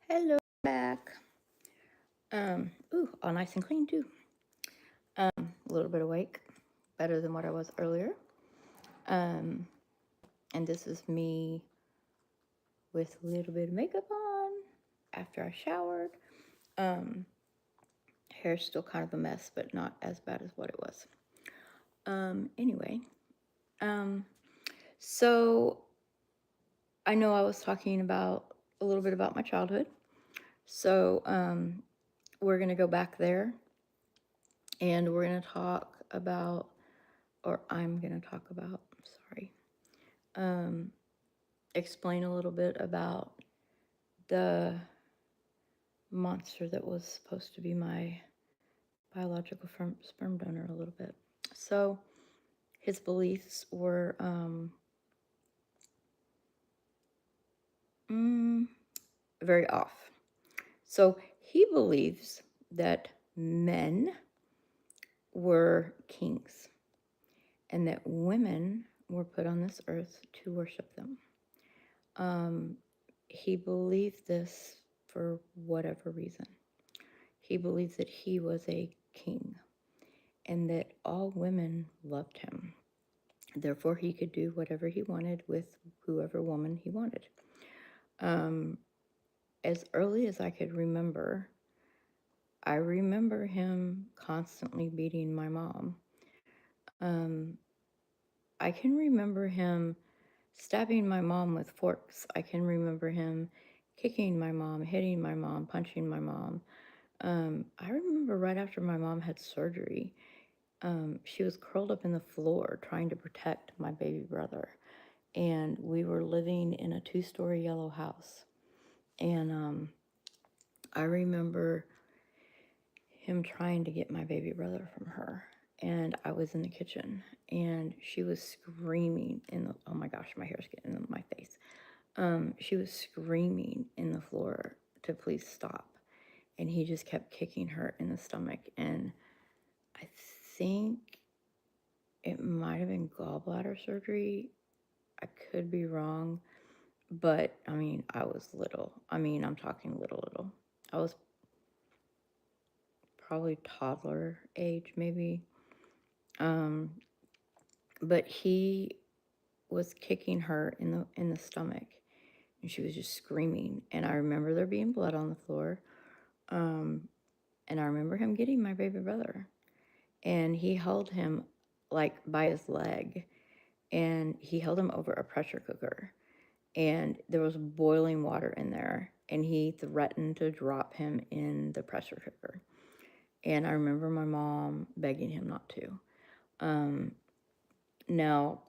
Hello, back. All nice and clean too. A little bit awake, better than what I was earlier. Um, and this is me with a little bit of makeup on after I showered. Um, Hair's still kind of a mess, but not as bad as what it was. Anyway, so I know I was talking about a little bit about my childhood. So we're gonna go back there, and we're gonna talk about, or I'm gonna talk about. Sorry. Um, Explain a little bit about the monster that was supposed to be my biological sperm donor a little bit. So his beliefs were very off. So he believes that men were kings and that women were put on this earth to worship them. He believed this for whatever reason. He believed that he was a king and that all women loved him. Therefore, he could do whatever he wanted with whoever woman he wanted. As early as I could remember, I remember him constantly beating my mom. I can remember him stabbing my mom with forks. I can remember him kicking my mom, hitting my mom, punching my mom. I remember right after my mom had surgery, she was curled up in the floor trying to protect my baby brother. And we were living in a 2-story yellow house. And I remember him trying to get my baby brother from her. And I was in the kitchen and she was screaming oh my gosh, my hair's getting in my face. She was screaming in the floor to please stop. And he just kept kicking her in the stomach. And I think it might have been gallbladder surgery. I could be wrong. But I mean, I was little. I mean, I'm talking little. I was probably toddler age, maybe. But he was kicking her in the stomach, and she was just screaming. And I remember there being blood on the floor. And I remember him getting my baby brother, and he held him like by his leg, and he held him over a pressure cooker, and there was boiling water in there, and he threatened to drop him in the pressure cooker. And I remember my mom begging him not to. Now,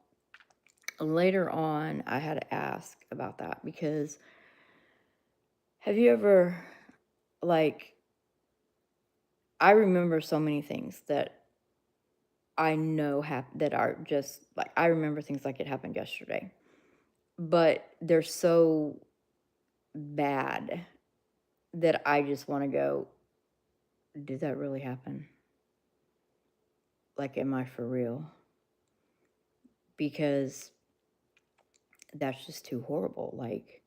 later on, I had to ask about that because have you ever, like, I remember so many things that I know that are just like, I remember things like it happened yesterday, but they're so bad that I just want to go, did that really happen? Like, am I for real? Because that's just too horrible. Like,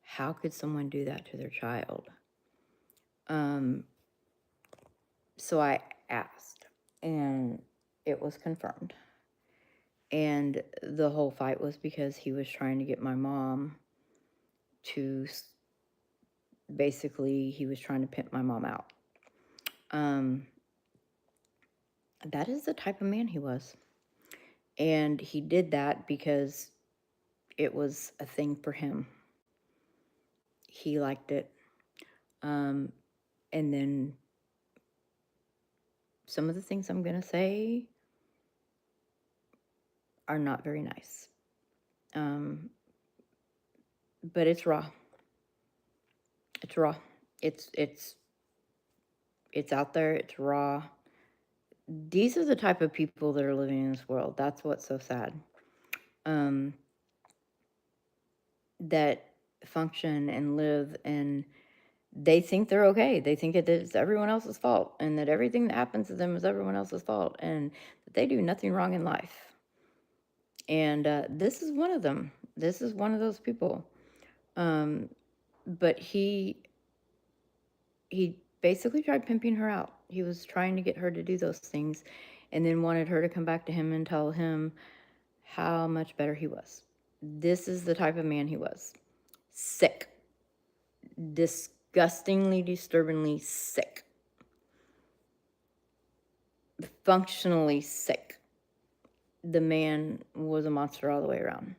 how could someone do that to their child? So I asked, and it was confirmed. And the whole fight was because he was trying to get my mom to, basically, he was trying to pimp my mom out. That is the type of man he was. And he did that because it was a thing for him. He liked it. And then some of the things I'm going to say are not very nice. But it's raw. It's raw. It's out there. It's raw. These are the type of people that are living in this world. That's what's so sad. That function and live, and they think they're okay. They think it's everyone else's fault, and that everything that happens to them is everyone else's fault, and that they do nothing wrong in life. And this is one of them. This is one of those people. But he basically tried pimping her out. He was trying to get her to do those things and then wanted her to come back to him and tell him how much better he was. This is the type of man he was. Sick. Disgustingly, disturbingly sick. Functionally sick. The man was a monster all the way around.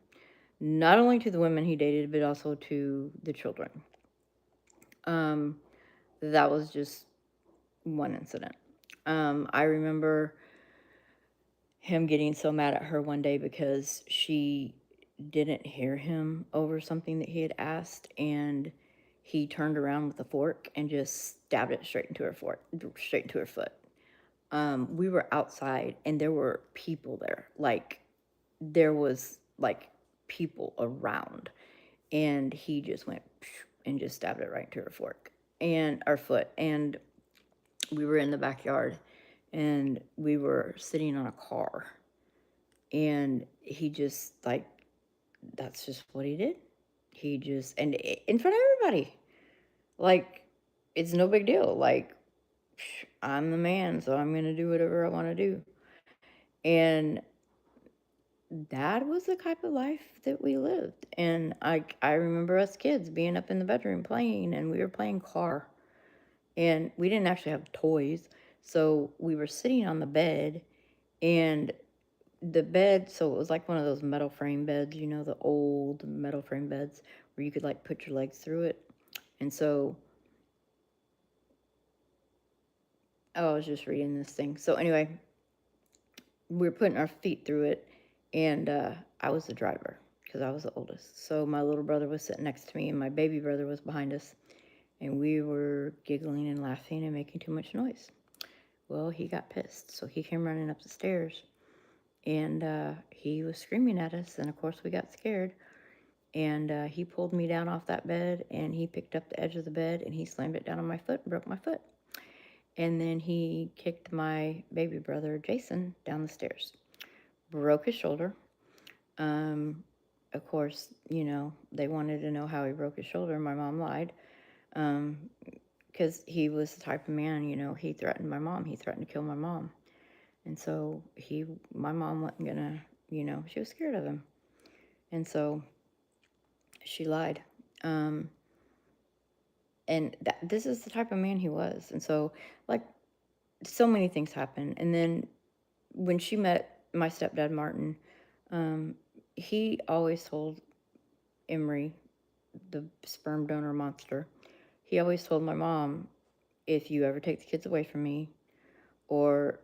Not only to the women he dated, but also to the children. That was just one incident. I remember him getting so mad at her one day because she didn't hear him over something that he had asked, and he turned around with a fork and just stabbed it straight into her foot. We were outside and there were people there. Like, there was like people around, and he just went and just stabbed it right into her fork and our foot. And we were in the backyard and we were sitting on a car, and he just like, that's just what he did. He just, and in front of everybody, like, it's no big deal. Like, I'm the man, so I'm gonna do whatever I want to do. And that was the type of life that we lived. And I remember us kids being up in the bedroom playing, and we were playing car, and we didn't actually have toys, so we were sitting on the bed. And the bed, so it was like one of those metal frame beds, you know, the old metal frame beds where you could like put your legs through it. And so, oh, I was just reading this thing. So anyway, we were putting our feet through it, and I was the driver because I was the oldest. So my little brother was sitting next to me, and my baby brother was behind us, and we were giggling and laughing and making too much noise. Well, he got pissed, so he came running up the stairs, and he was screaming at us, and of course we got scared. And he pulled me down off that bed, and he picked up the edge of the bed and he slammed it down on my foot and broke my foot. And then he kicked my baby brother Jason down the stairs, broke his shoulder. Of course, you know, they wanted to know how he broke his shoulder. My mom lied, because he was the type of man, you know, he threatened my mom. He threatened to kill my mom. And so my mom wasn't gonna, you know, she was scared of him. And so she lied. And this is the type of man he was. And so, like, so many things happened. And then when she met my stepdad, Martin, he always told Emery, the sperm donor monster, he always told my mom, if you ever take the kids away from me, or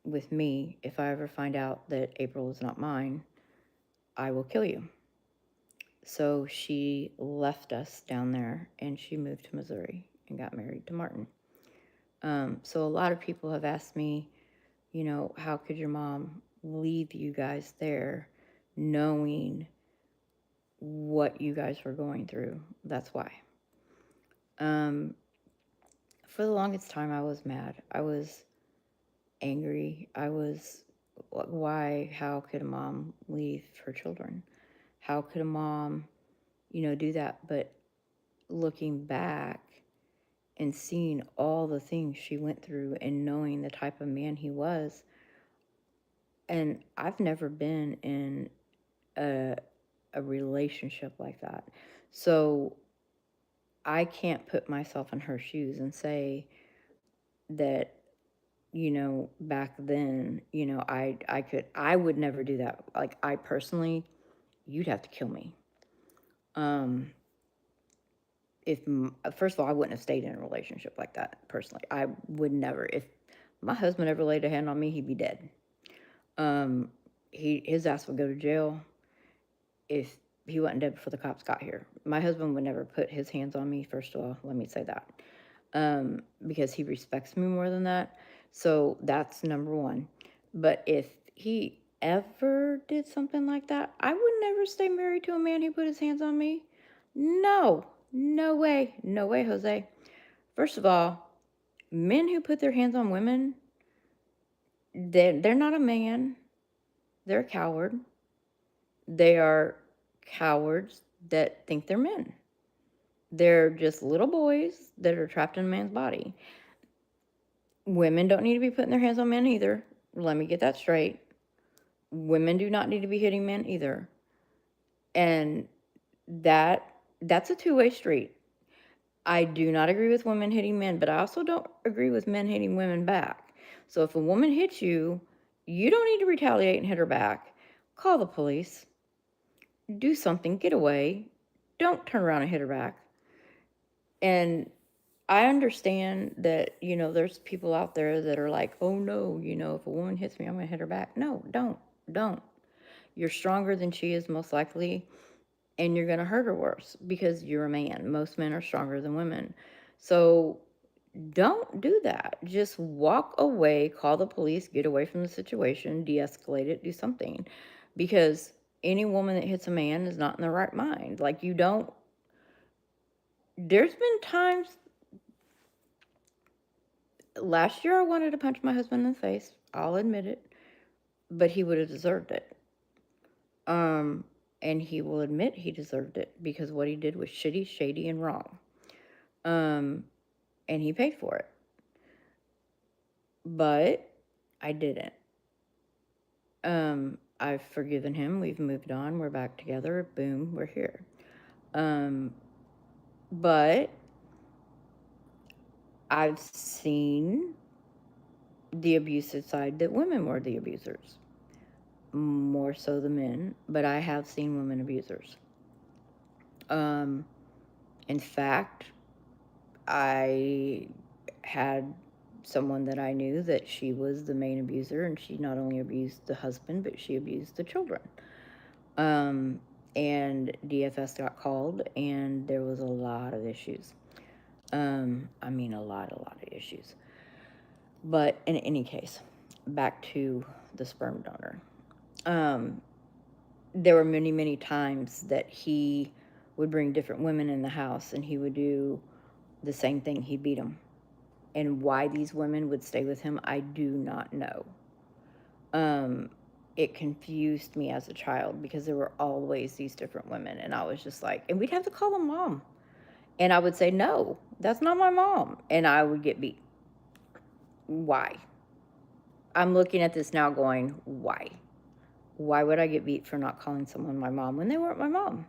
with me, if I ever find out that April is not mine, I will kill you. So she left us down there and she moved to Missouri and got married to Martin. So a lot of people have asked me, you know, how could your mom leave you guys there knowing what you guys were going through? That's why. For the longest time, I was mad. I was angry. I was, why, how could a mom leave her children? How could a mom, you know, do that? But looking back and seeing all the things she went through and knowing the type of man he was, and I've never been in a relationship like that. So I can't put myself in her shoes and say that, you know, back then, you know, I would never do that. Like, I personally, you'd have to kill me. If first of all, I wouldn't have stayed in a relationship like that personally. I would never. If my husband ever laid a hand on me, he'd be dead. His ass would go to jail if he wasn't dead before the cops got here. My husband would never put his hands on me, first of all, let me say that, because he respects me more than that. So that's number one. But if he ever did something like that, I would never stay married to a man who put his hands on me. No, no way. No way, Jose. First of all, men who put their hands on women, they're not a man. They're a coward. They are cowards that think they're men. They're just little boys that are trapped in a man's body. Women don't need to be putting their hands on men either. Let me get that straight. Women do not need to be hitting men either. And that's a two-way street. I do not agree with women hitting men, but I also don't agree with men hitting women back. So if a woman hits you, you don't need to retaliate and hit her back. Call the police. Do something. Get away. Don't turn around and hit her back. And I understand that, there's people out there that are like, oh no, if a woman hits me, I'm going to hit her back. No, don't. Don't. You're stronger than she is, most likely, and you're going to hurt her worse because you're a man. Most men are stronger than women. So don't do that. Just walk away, call the police, get away from the situation, de escalate it, do something. Because any woman that hits a man is not in their right mind. Like, there's been times. Last year, I wanted to punch my husband in the face. I'll admit it. But he would have deserved it. And he will admit he deserved it because what he did was shitty, shady, and wrong. And he paid for it. But I didn't. I've forgiven him. We've moved on. We're back together. Boom, we're here. But I've seen the abusive side that women were the abusers. More so than men, but I have seen women abusers. In fact, I had someone that I knew that she was the main abuser, and she not only abused the husband, but she abused the children. And DFS got called, and there was a lot of issues. I mean, a lot of issues. But in any case, back to the sperm donor. There were many, many times that he would bring different women in the house, and he would do the same thing. He'd beat them. And why these women would stay with him, I do not know. It confused me as a child because there were always these different women, and I was just like, and we'd have to call them mom. And I would say, no, that's not my mom. And I would get beat. Why? I'm looking at this now going, why? Why would I get beat for not calling someone my mom when they weren't my mom?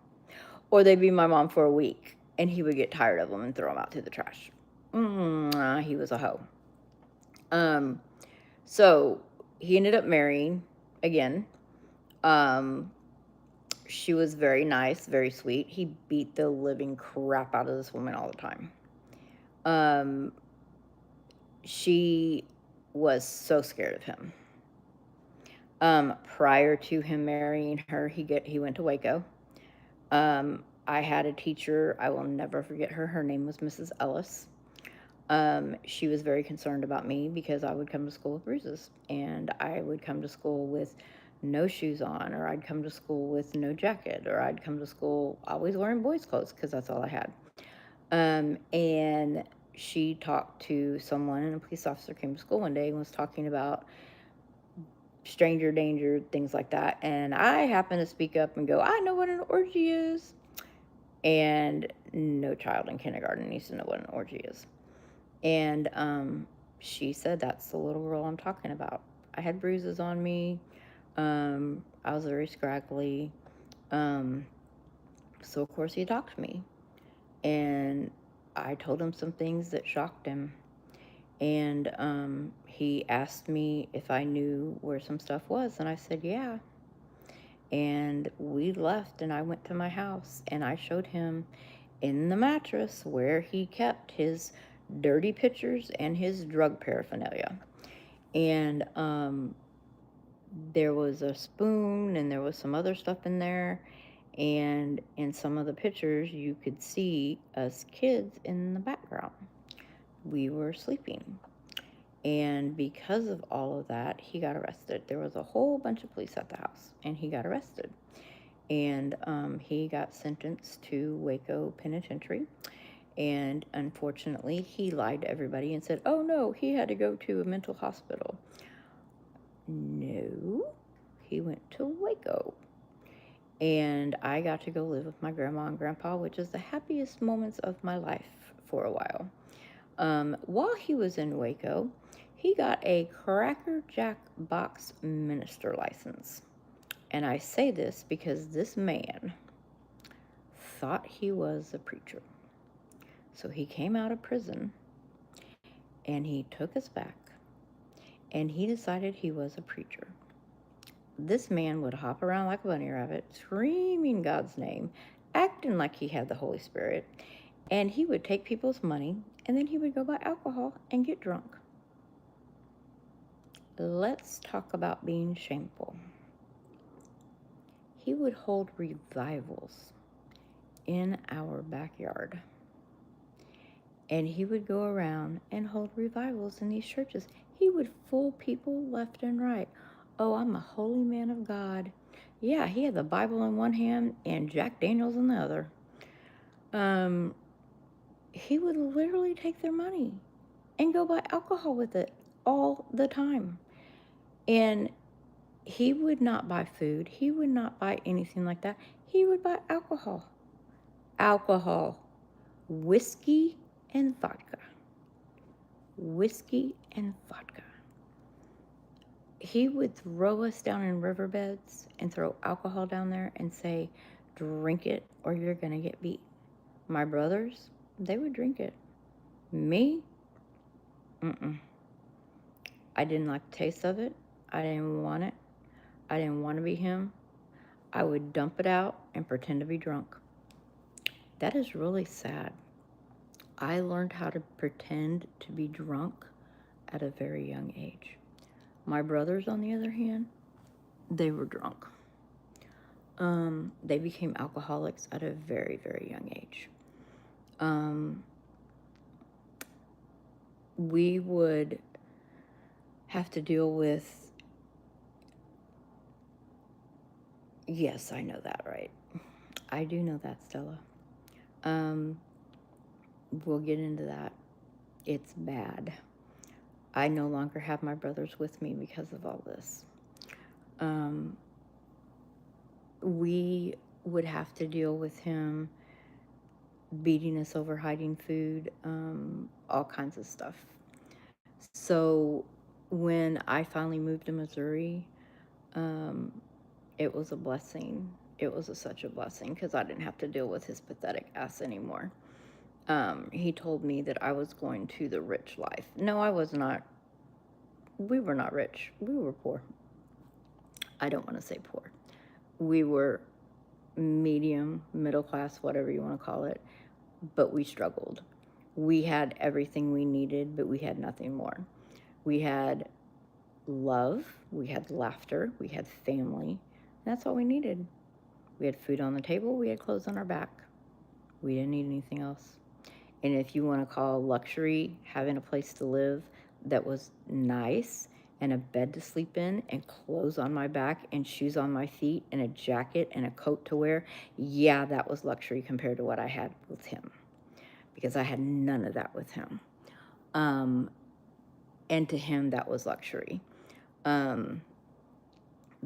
Or they'd be my mom for a week, and he would get tired of them and throw them out to the trash. He was a hoe. So he ended up marrying again. She was very nice, very sweet. He beat the living crap out of this woman all the time. She was so scared of him. Prior to him marrying her, he went to Waco. I had a teacher, I will never forget her. Her name was Mrs. Ellis. She was very concerned about me because I would come to school with bruises, and I would come to school with no shoes on, or I'd come to school with no jacket, or I'd come to school always wearing boys' clothes because that's all I had. And she talked to someone, and a police officer came to school one day and was talking about stranger danger, things like that. And I happened to speak up and go, I know what an orgy is. And no child in kindergarten needs to know what an orgy is. And she said, that's the little girl I'm talking about. I had bruises on me. I was very scraggly. So, of course, he docked me. And I told him some things that shocked him. And he asked me if I knew where some stuff was. And I said, yeah. And we left, and I went to my house, and I showed him in the mattress where he kept his dirty pictures and his drug paraphernalia. And there was a spoon, and there was some other stuff in there. And in some of the pictures, you could see us kids in the background. We were sleeping. And because of all of that, he got arrested. There was a whole bunch of police at the house, and he got arrested. And he got sentenced to Waco Penitentiary. And unfortunately, he lied to everybody and said, oh no, he had to go to a mental hospital. No, he went to Waco. And I got to go live with my grandma and grandpa, which is the happiest moments of my life for a while. While he was in Waco, he got a Cracker Jack box minister license. And I say this because this man thought he was a preacher. So he came out of prison and he took us back and he decided he was a preacher. This man would hop around like a bunny rabbit, screaming God's name, acting like he had the Holy Spirit, and he would take people's money and then he would go buy alcohol and get drunk. Let's talk about being shameful. He would hold revivals in our backyard. And he would go around and hold revivals in these churches. He would fool people left and right. Oh, I'm a holy man of God. Yeah, he had the Bible in one hand and Jack Daniels in the other. He would literally take their money and go buy alcohol with it all the time. And he would not buy food. He would not buy anything like that. He would buy alcohol. Alcohol. Whiskey and vodka. Whiskey and vodka. He would throw us down in riverbeds and throw alcohol down there and say, drink it or you're going to get beat. My brothers, they would drink it. Me, I didn't like the taste of it. I didn't want it. I didn't want to be him. I would dump it out and pretend to be drunk. That is really sad. I learned how to pretend to be drunk at a very young age. My brothers, on the other hand, they were drunk. They became alcoholics at a very, very young age. We would have to deal with, yes, I know that, right? I do know that, Stella. We'll get into that. It's bad. I no longer have my brothers with me because of all this. We would have to deal with him beating us over hiding food, all kinds of stuff. So when I finally moved to Missouri, it was a blessing. It was such a blessing because I didn't have to deal with his pathetic ass anymore. He told me that I was going to the rich life. No, I was not. We were not rich. We were poor. I don't want to say poor. We were medium, middle class, whatever you want to call it, but we struggled. We had everything we needed, but we had nothing more. We had love, we had laughter, we had family. That's all we needed. We had food on the table, we had clothes on our back. We didn't need anything else. And if you want to call luxury having a place to live that was nice and a bed to sleep in and clothes on my back and shoes on my feet and a jacket and a coat to wear, yeah, that was luxury compared to what I had with him, because I had none of that with him. And to him, that was luxury,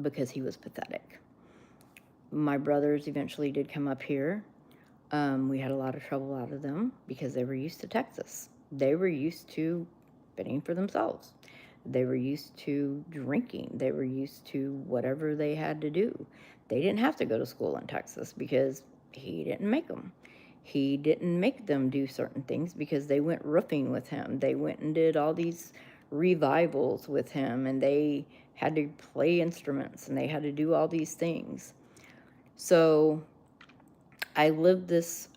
because he was pathetic. My brothers eventually did come up here. We had a lot of trouble out of them because they were used to Texas. They were used to bidding for themselves. They were used to drinking. They were used to whatever they had to do. They didn't have to go to school in Texas because he didn't make them. He didn't make them do certain things because they went roofing with him. They went and did all these revivals with him, and they had to play instruments and they had to do all these things. So I lived this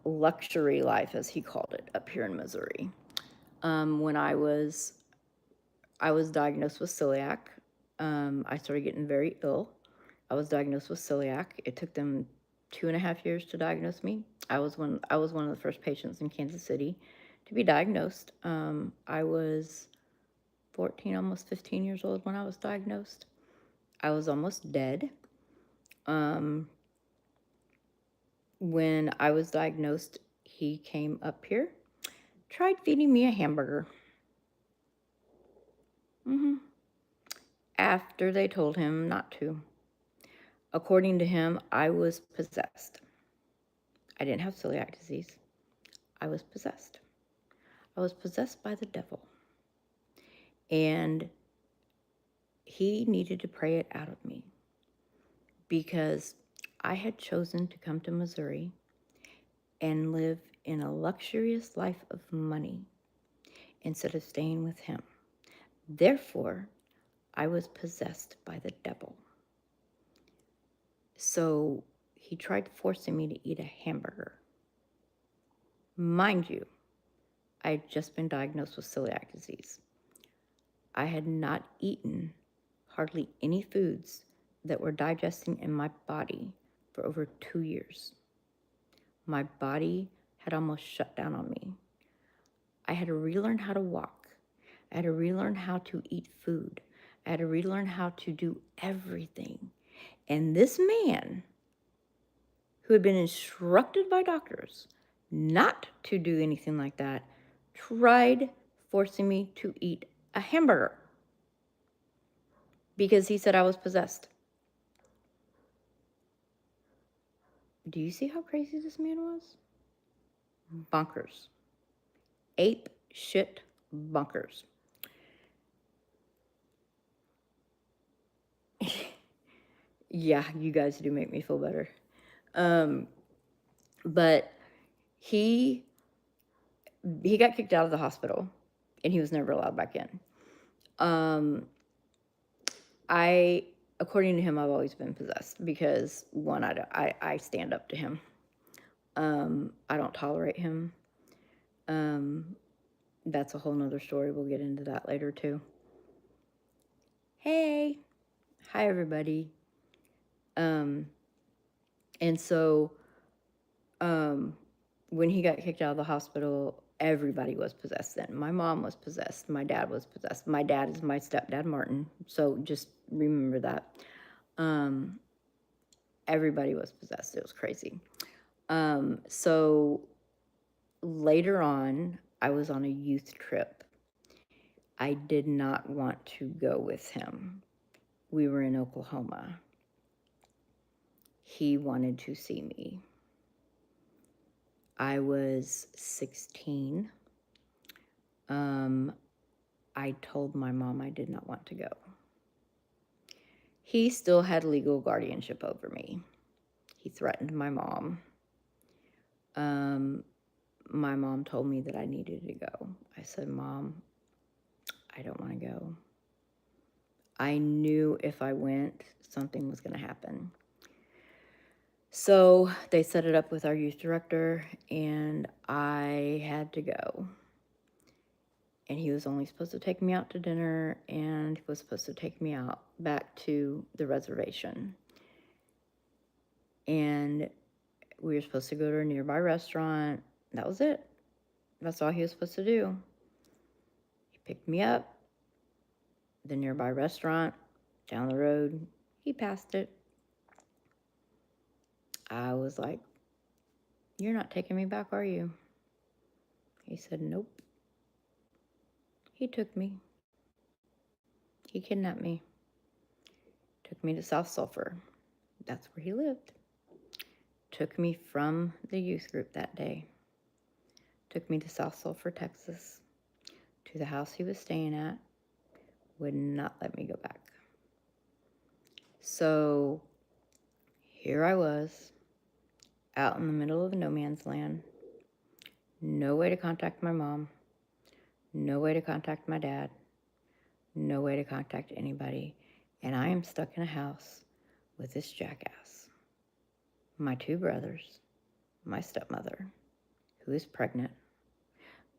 luxury life, as he called it, up here in Missouri. When I was diagnosed with celiac. I started getting very ill. I was diagnosed with celiac. It took them 2.5 years to diagnose me. I was one of the first patients in Kansas City to be diagnosed. I was 14, almost 15 years old when I was diagnosed. I was almost dead. When I was diagnosed, he came up here, tried feeding me a hamburger. After they told him not to. According to him, I was possessed. I didn't have celiac disease. I was possessed. I was possessed by the devil. And he needed to pray it out of me because I had chosen to come to Missouri and live in a luxurious life of money instead of staying with him. Therefore, I was possessed by the devil. So he tried forcing me to eat a hamburger. Mind you, I had just been diagnosed with celiac disease. I had not eaten hardly any foods that were digesting in my body for over 2 years. My body had almost shut down on me. I had to relearn how to walk. I had to relearn how to eat food. I had to relearn how to do everything. And this man, who had been instructed by doctors not to do anything like that, tried forcing me to eat a hamburger because he said I was possessed. Do you see how crazy this man was? Bonkers. Ape shit bonkers. Yeah, you guys do make me feel better. But he got kicked out of the hospital and he was never allowed back in. According to him, I've always been possessed because one, I stand up to him. I don't tolerate him. That's a whole nother story. We'll get into that later too. Hey, hi everybody. And so, when he got kicked out of the hospital, everybody was possessed then. My mom was possessed. My dad was possessed. My dad is my stepdad, Martin. So just remember that. Everybody was possessed. It was crazy. So later on, I was on a youth trip. I did not want to go with him. We were in Oklahoma. He wanted to see me. I was 16. I told my mom I did not want to go. He still had legal guardianship over me. He threatened my mom. My mom told me that I needed to go. I said, Mom, I don't want to go. I knew if I went, something was going to happen. So they set it up with our youth director, and I had to go. And he was only supposed to take me out to dinner, and he was supposed to take me out back to the reservation. And we were supposed to go to a nearby restaurant. That was it. That's all he was supposed to do. He picked me up, the nearby restaurant, down the road. He passed it. I was like, you're not taking me back, are you? He said, nope. He took me. He kidnapped me. Took me to South Sulphur. That's where he lived. Took me from the youth group that day. Took me to South Sulphur, Texas, to the house he was staying at. Would not let me go back. So here I was, out in the middle of no man's land. No way to contact my mom. No way to contact my dad. No way to contact anybody. And I am stuck in a house with this jackass. My two brothers, my stepmother, who is pregnant,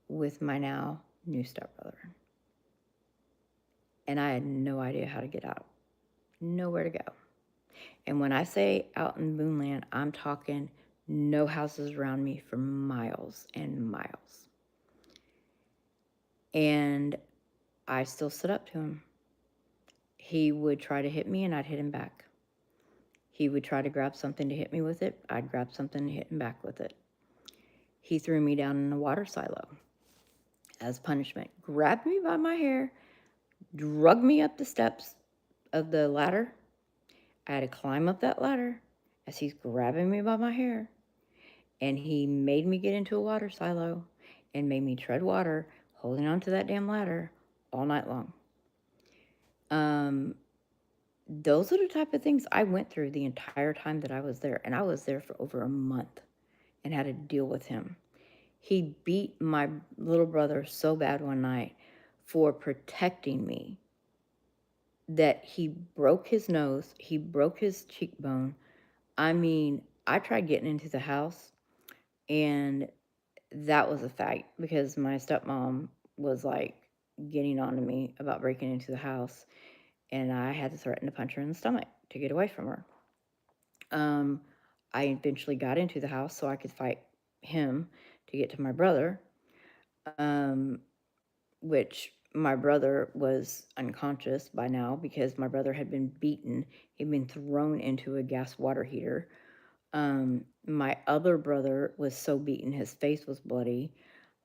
with my now new stepbrother. And I had no idea how to get out. Nowhere to go. And when I say out in Boonland, I'm talking no houses around me for miles and miles. And I still stood up to him. He would try to hit me and I'd hit him back. He would try to grab something to hit me with it. I'd grab something and hit him back with it. He threw me down in a water silo as punishment. Grabbed me by my hair, dragged me up the steps of the ladder, I had to climb up that ladder as he's grabbing me by my hair, and he made me get into a water silo and made me tread water holding onto that damn ladder all night long. Um, those are the type of things I went through the entire time that I was there, and I was there for over a month and had to deal with him. He beat my little brother so bad one night for protecting me that he broke his nose, he broke his cheekbone. I mean, I tried getting into the house, and that was a fight because my stepmom was like getting on to me about breaking into the house, and I had to threaten to punch her in the stomach to get away from her. Um, I eventually got into the house so I could fight him to get to my brother, um, which my brother was unconscious by now because my brother had been beaten. He'd been thrown into a gas water heater. My other brother was so beaten, his face was bloody.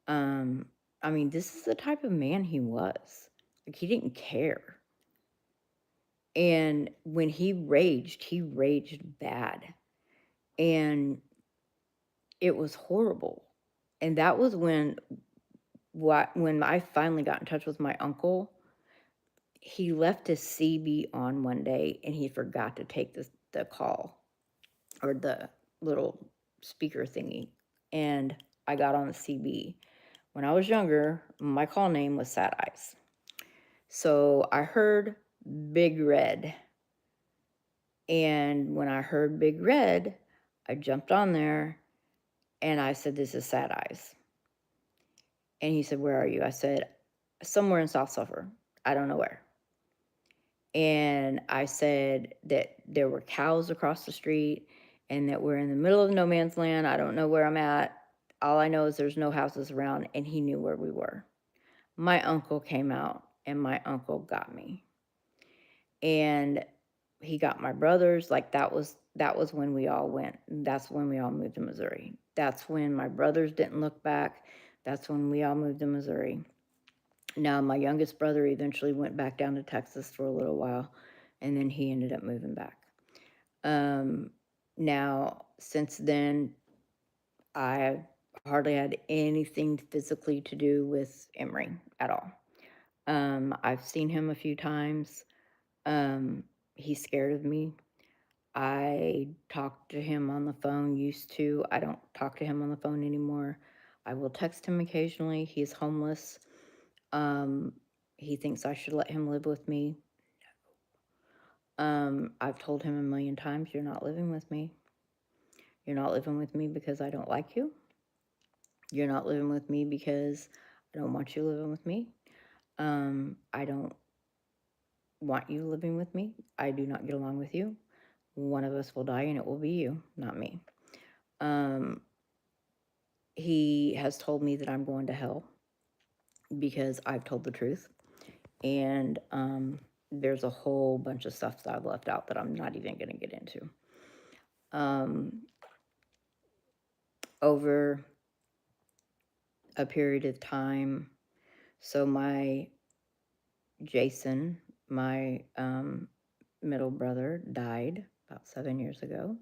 Um, I mean, this is the type of man he was. Like, he didn't care. And when he raged bad. And it was horrible. And that was when I finally got in touch with my uncle. He left his CB on one day and he forgot to take the call or the little speaker thingy. And I got on the CB. When I was younger, my call name was Sad Eyes. So I heard Big Red. And when I heard Big Red, I jumped on there and I said, "This is Sad Eyes." And he said, "Where are you?" I said, "Somewhere in South Sulphur. I don't know where." And I said that there were cows across the street and that we're in the middle of no man's land. I don't know where I'm at. All I know is there's no houses around, and he knew where we were. My uncle came out, and my uncle got me. And he got my brothers. Like, that was when we all went. That's when we all moved to Missouri. That's when my brothers didn't look back. That's when we all moved to Missouri. Now, my youngest brother eventually went back down to Texas for a little while, and then he ended up moving back. Now, since then, I hardly had anything physically to do with Emery at all. I've seen him a few times. He's scared of me. I talk to him on the phone, used to. I don't talk to him on the phone anymore. I will text him occasionally. He's homeless. Um, he thinks I should let him live with me. I've told him a million times, "You're not living with me. You're not living with me because I don't like you. You're not living with me because I don't want you living with me. I don't want you living with me. I do not get along with you. One of us will die and it will be you, not me." Um, he has told me that I'm going to hell because I've told the truth. And there's a whole bunch of stuff that I've left out that I'm not even going to get into. Over a period of time, so my Jason, my middle brother, died about 7 years ago.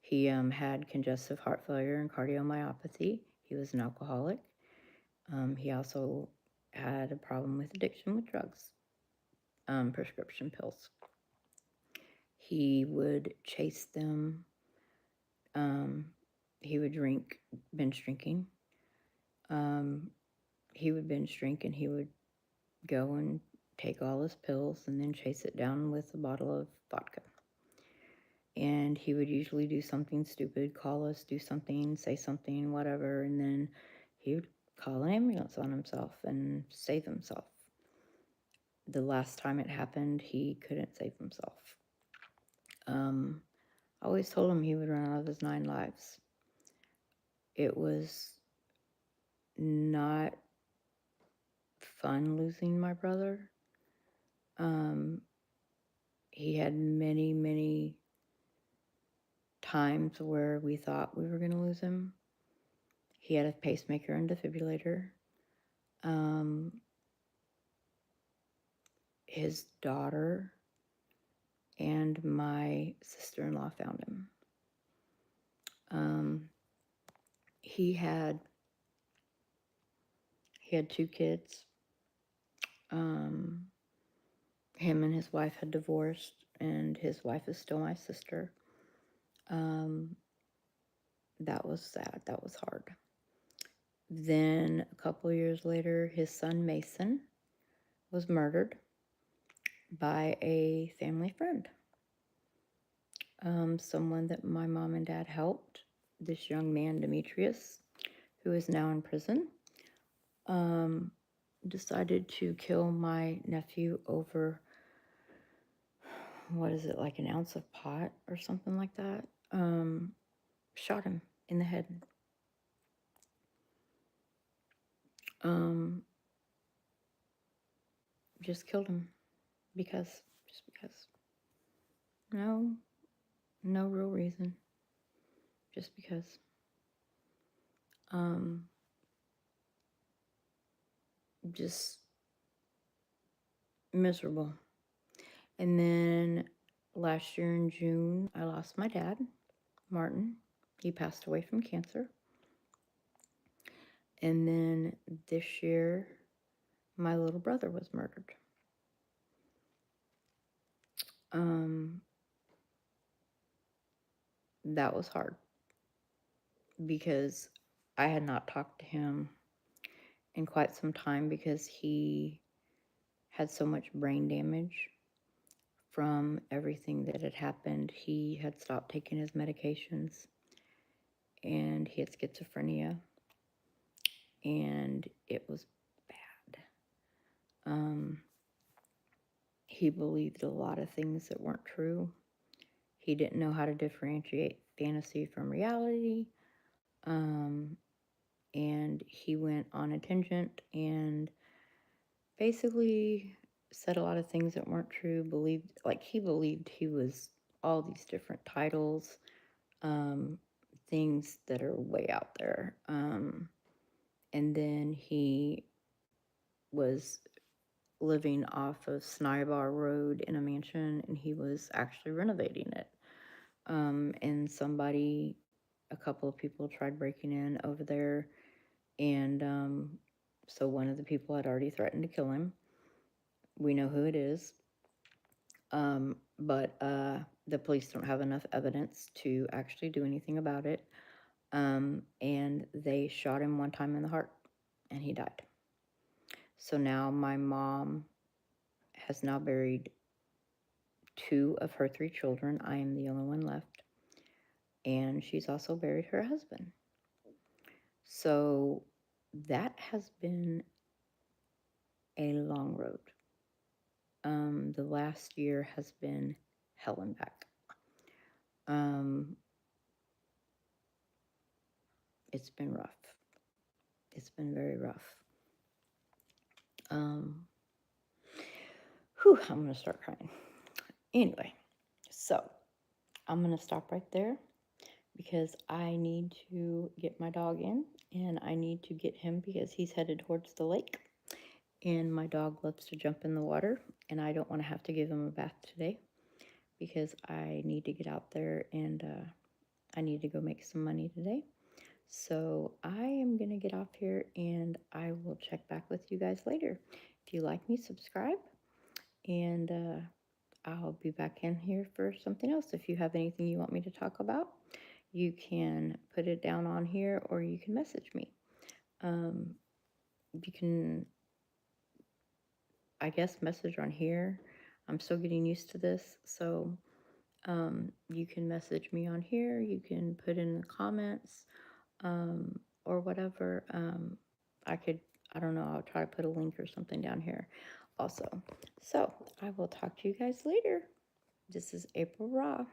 He had congestive heart failure and cardiomyopathy. He was an alcoholic. He also had a problem with addiction with drugs, prescription pills. He would chase them. He would binge drinking. He would binge drink and he would go and take all his pills and then chase it down with a bottle of vodka. And he would usually do something stupid, call us, do something, say something, whatever, and then he would call an ambulance on himself and save himself. The last time it happened, he couldn't save himself. I always told him he would run out of his 9 lives. It was not fun losing my brother. He had many, many times where we thought we were going to lose him. He had a pacemaker and defibrillator. His daughter and my sister-in-law found him. Um, he had 2 kids. Um, him and his wife had divorced, and his wife is still my sister. That was sad. That was hard. Then a couple years later, his son Mason was murdered by a family friend. Someone that my mom and dad helped. This young man, Demetrius, who is now in prison, decided to kill my nephew over, what is it, like an ounce of pot or something like that. Shot him in the head. Just killed him just because. No real reason. Just because. Just miserable. And then last year in June, I lost my dad, Martin. He passed away from cancer. And then this year, my little brother was murdered. That was hard because I had not talked to him in quite some time because he had so much brain damage from everything that had happened. He had stopped taking his medications, and he had schizophrenia, and it was bad. He believed a lot of things that weren't true. He didn't know how to differentiate fantasy from reality. And he went on a tangent and basically said a lot of things that weren't true. He believed he was all these different titles, things that are way out there. And then he was living off of Snybar Road in a mansion, and he was actually renovating it. And a couple of people tried breaking in over there, and so one of the people had already threatened to kill him. We know who it is. But the police don't have enough evidence to actually do anything about it. And they shot him one time in the heart, and he died. So now my mom has now buried 2 of her 3 children. I am the only one left. And she's also buried her husband. So that has been a long road. The last year has been hell and back. It's been rough. It's been very rough. I'm going to start crying. Anyway, so I'm going to stop right there because I need to get my dog in, and I need to get him because he's headed towards the lake. And my dog loves to jump in the water, and I don't want to have to give him a bath today because I need to get out there, and I need to go make some money today. So I am going to get off here, and I will check back with you guys later. If you like me, subscribe, and I'll be back in here for something else. If you have anything you want me to talk about, you can put it down on here, or you can message me. You can, I guess, message on here. I'm still getting used to this, so you can message me on here. You can put in the comments, or whatever. I don't know, I'll try to put a link or something down here also. So I will talk to you guys later. This is April Raw.